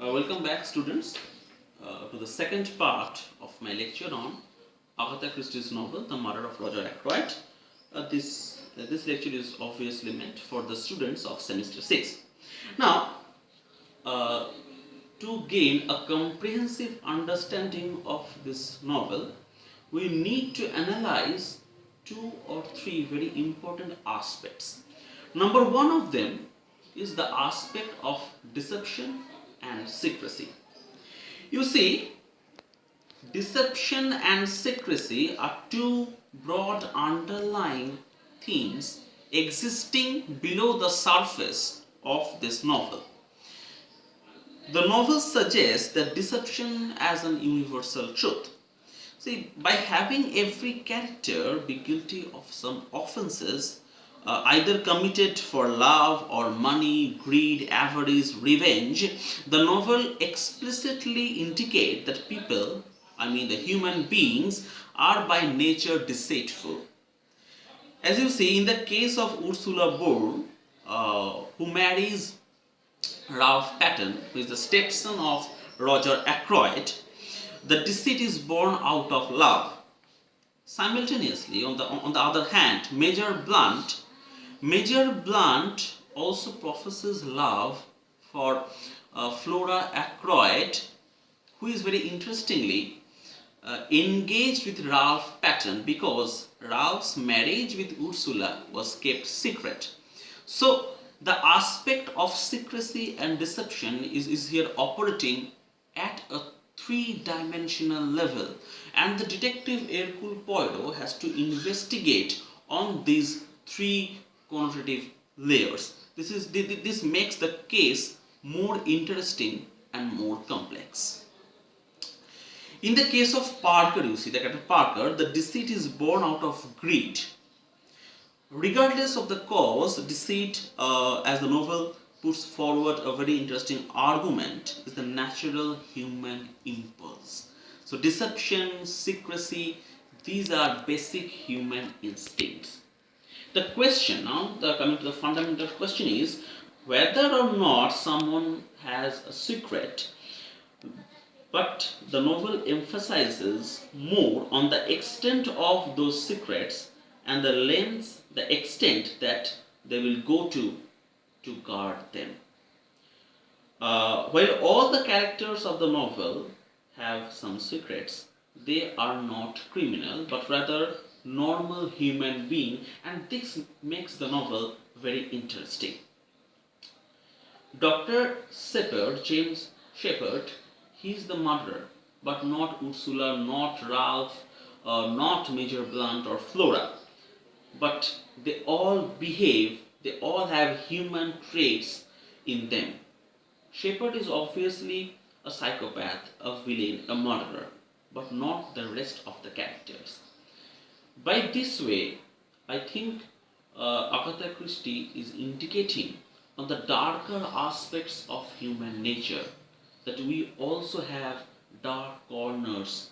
Welcome back, students, to the second part of my lecture on Agatha Christie's novel, The Murder of Roger Ackroyd. This lecture is obviously meant for the students of semester 6. Now, uh, to gain a comprehensive understanding of this novel, we need to analyze two or three very important aspects. Number one of them is the aspect of deception and secrecy. You see, deception and secrecy are two broad underlying themes existing below the surface of this novel. The novel suggests that deception as an universal truth. See, by having every character be guilty of some offenses, either committed for love or money, greed, avarice, revenge, the novel explicitly indicates that people, the human beings, are by nature deceitful. As you see, in the case of Ursula Bourne, who marries Ralph Patton, who is the stepson of Roger Ackroyd, the deceit is born out of love. Simultaneously, on the other hand, Major Blunt also professes love for Flora Ackroyd, who is very interestingly engaged with Ralph Patton because Ralph's marriage with Ursula was kept secret. So the aspect of secrecy and deception is here operating at a three-dimensional level, and the detective Hercule Poirot has to investigate on these three connotative layers. This makes the case more interesting and more complex. In the case of Parker, you see, the character Parker, the deceit is born out of greed. Regardless of the cause, deceit, as the novel puts forward a very interesting argument, is the natural human impulse. So deception, secrecy, these are basic human instincts. The question now, coming to the fundamental question, is whether or not someone has a secret, but the novel emphasizes more on the extent of those secrets and the extent that they will go to guard them. While all the characters of the novel have some secrets, they are not criminal but rather normal human being, and this makes the novel very interesting. Dr. Shepard, James Shepard, he is the murderer, but not Ursula, not Ralph, not Major Blunt or Flora. But they all have human traits in them. Shepard is obviously a psychopath, a villain, a murderer, but not the rest of the characters. By this way, I think Agatha Christie is indicating on the darker aspects of human nature, that we also have dark corners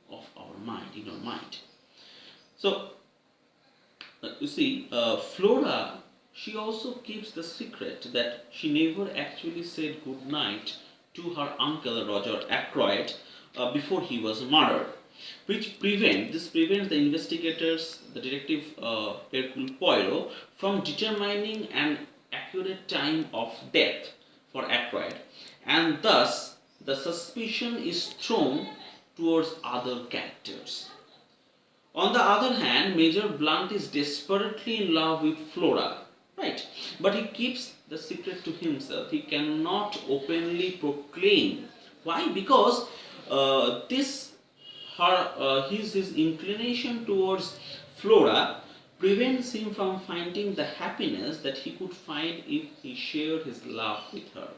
of our mind, in our mind. So, you see, Flora, she also keeps the secret that she never actually said good night to her uncle Roger Ackroyd before he was murdered, which prevents the investigators, the detective Hercule Poirot, from determining an accurate time of death for Ackroyd, and thus the suspicion is thrown towards other characters. On the other hand, Major Blunt is desperately in love with Flora, right? But he keeps the secret to himself. He cannot openly proclaim. Why? Because his inclination towards Flora prevents him from finding the happiness that he could find if he shared his love with her.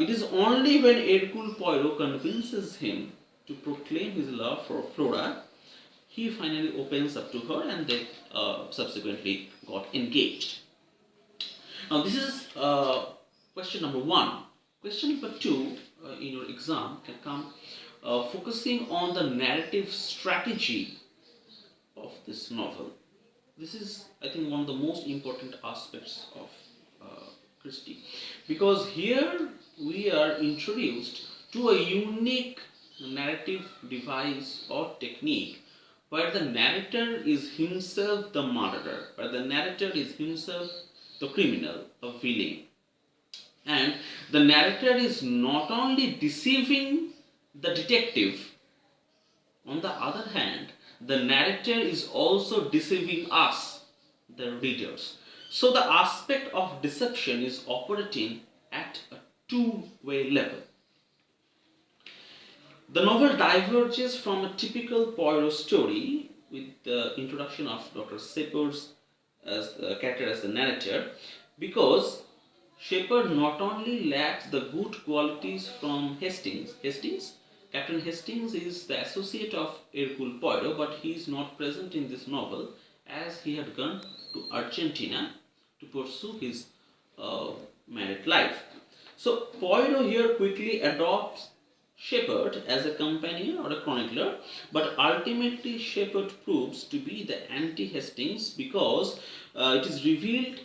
It is only when Hercule Poirot convinces him to proclaim his love for Flora, he finally opens up to her, and they subsequently got engaged. Now, this is question number one. Question number two in your exam can come focusing on the narrative strategy of this novel. This is, I think, one of the most important aspects of Christie, because here we are introduced to a unique narrative device or technique where the narrator is himself the murderer, where the narrator is himself the criminal, a villain. And the narrator is not only deceiving the detective, on the other hand, the narrator is also deceiving us, the readers. So the aspect of deception is operating at a two-way level. The novel diverges from a typical Poirot story with the introduction of Dr. Shepard's as the character as the narrator, because Shepard not only lacks the good qualities from Hastings, Captain Hastings is the associate of Hercule Poirot, but he is not present in this novel as he had gone to Argentina to pursue his married life. So Poirot here quickly adopts Shepard as a companion or a chronicler, but ultimately Shepard proves to be the anti-Hastings because it is revealed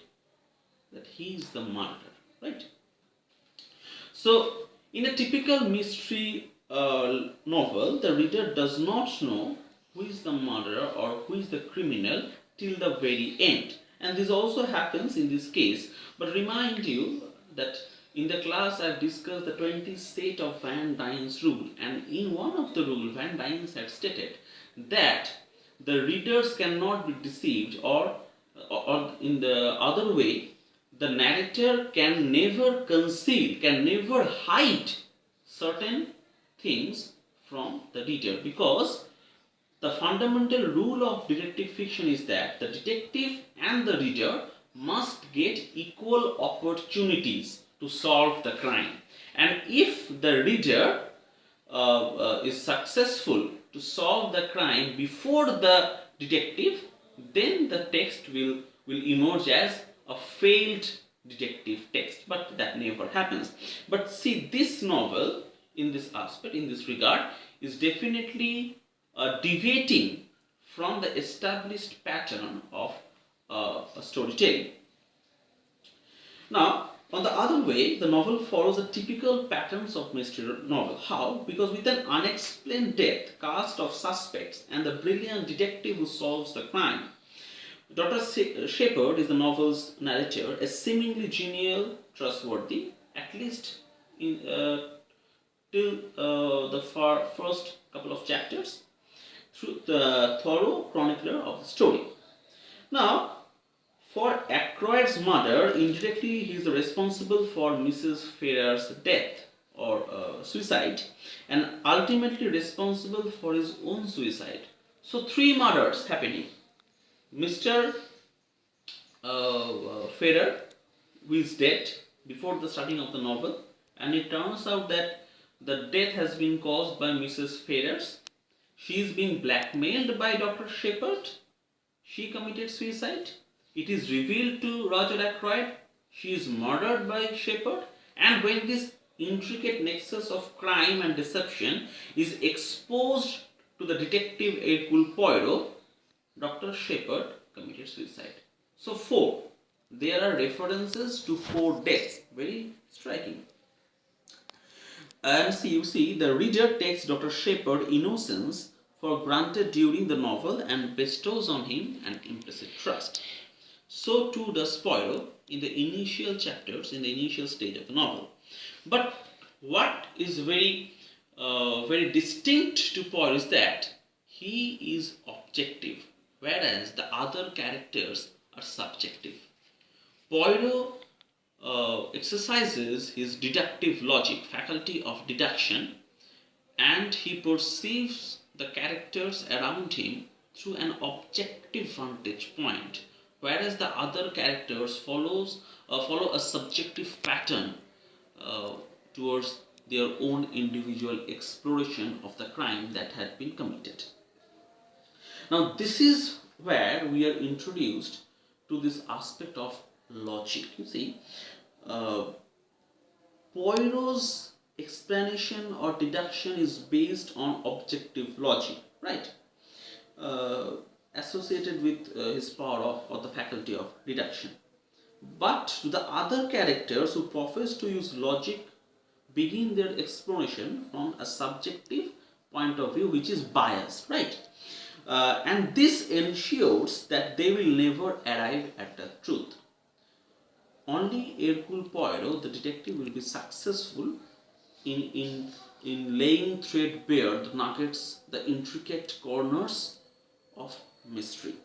that he is the murderer, right? So, in a typical mystery novel, the reader does not know who is the murderer or who is the criminal till the very end. And this also happens in this case. But remind you that in the class I have discussed the 20 set of Van Dyne's rule, and in one of the rules Van Dyne had stated that the readers cannot be deceived, or in the other way, the narrator can never conceal, can never hide certain things from the reader, because the fundamental rule of detective fiction is that the detective and the reader must get equal opportunities to solve the crime. And if the reader is successful to solve the crime before the detective, then the text will emerge as a failed detective text. But that never happens. But see, this novel, in this aspect, in this regard, is definitely deviating from the established pattern of storytelling. Now, on the other way, the novel follows the typical patterns of mystery novel. How? Because with an unexplained death, cast of suspects, and the brilliant detective who solves the crime, Dr. Shepard is the novel's narrator, a seemingly genial, trustworthy, at least in, till the first couple of chapters, through the thorough chronicler of the story. Now, for Ackroyd's murder, indirectly he is responsible for Mrs. Ferrar's death or suicide, and ultimately responsible for his own suicide. So, three murders happening. Mr. Ferrar, who is dead before the starting of the novel, and it turns out that the death has been caused by Mrs. Ferrar. She is being blackmailed by Dr. Shepard. She committed suicide. It is revealed to Roger Ackroyd. She is murdered by Shepard. And when this intricate nexus of crime and deception is exposed to the detective Hercule Poirot, Dr. Shepard committed suicide. So 4. There are references to 4 deaths. Very striking. And you see, the reader takes Dr. Shepard's innocence for granted during the novel and bestows on him an implicit trust. So too does Poirot in the initial chapters, in the initial stage of the novel. But what is very distinct to Poirot is that he is objective, whereas the other characters are subjective. Poirot exercises his deductive logic, faculty of deduction, and he perceives the characters around him through an objective vantage point, whereas the other characters follow a subjective pattern towards their own individual exploration of the crime that had been committed. Now, this is where we are introduced to this aspect of logic. You see, Poirot's explanation or deduction is based on objective logic, right? Associated with his power of, or the faculty of deduction. But to the other characters who profess to use logic begin their exploration from a subjective point of view which is biased, right? And this ensures that they will never arrive at the truth. Only Hercule Poirot, the detective, will be successful in laying threadbare the nuggets, the intricate corners of mystery.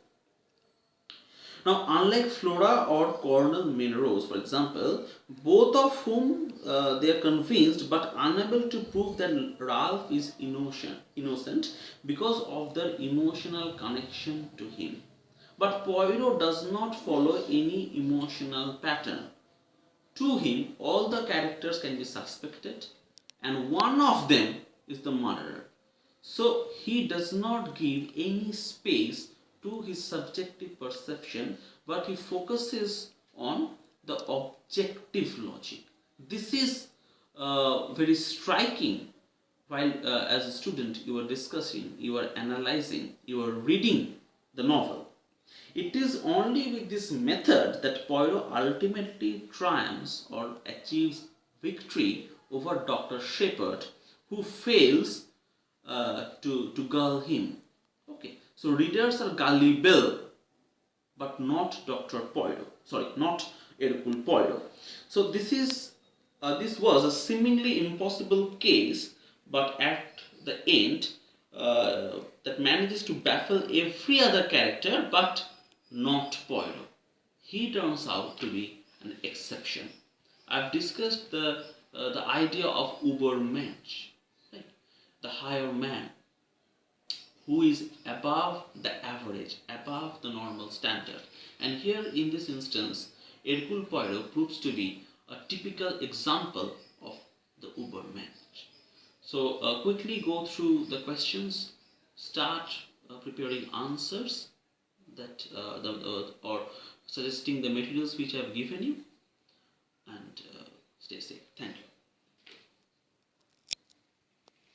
Now, unlike Flora or Colonel Melrose, for example, both of whom they are convinced but unable to prove that Ralph is innocent because of their emotional connection to him. But Poirot does not follow any emotional pattern. To him, all the characters can be suspected, and one of them is the murderer. So he does not give any space to his subjective perception, but he focuses on the objective logic. This is very striking while, as a student, you are discussing, you are analyzing, you are reading the novel. It is only with this method that Poirot ultimately triumphs or achieves victory over Dr. Shepard, who fails to gull him. Okay, so readers are gullible, but not Dr. Poirot. Sorry, not Hercule Poirot. So this was a seemingly impossible case, but at the end, that manages to baffle every other character, but not Poirot. He turns out to be an exception. I've discussed the idea of Übermensch, right? The higher man, who is above the average, above the normal standard. And here in this instance, Hercule Poirot proves to be a typical example of the Übermensch. So quickly go through the questions, start preparing answers that or suggesting the materials which I have given you, and stay safe. Thank you.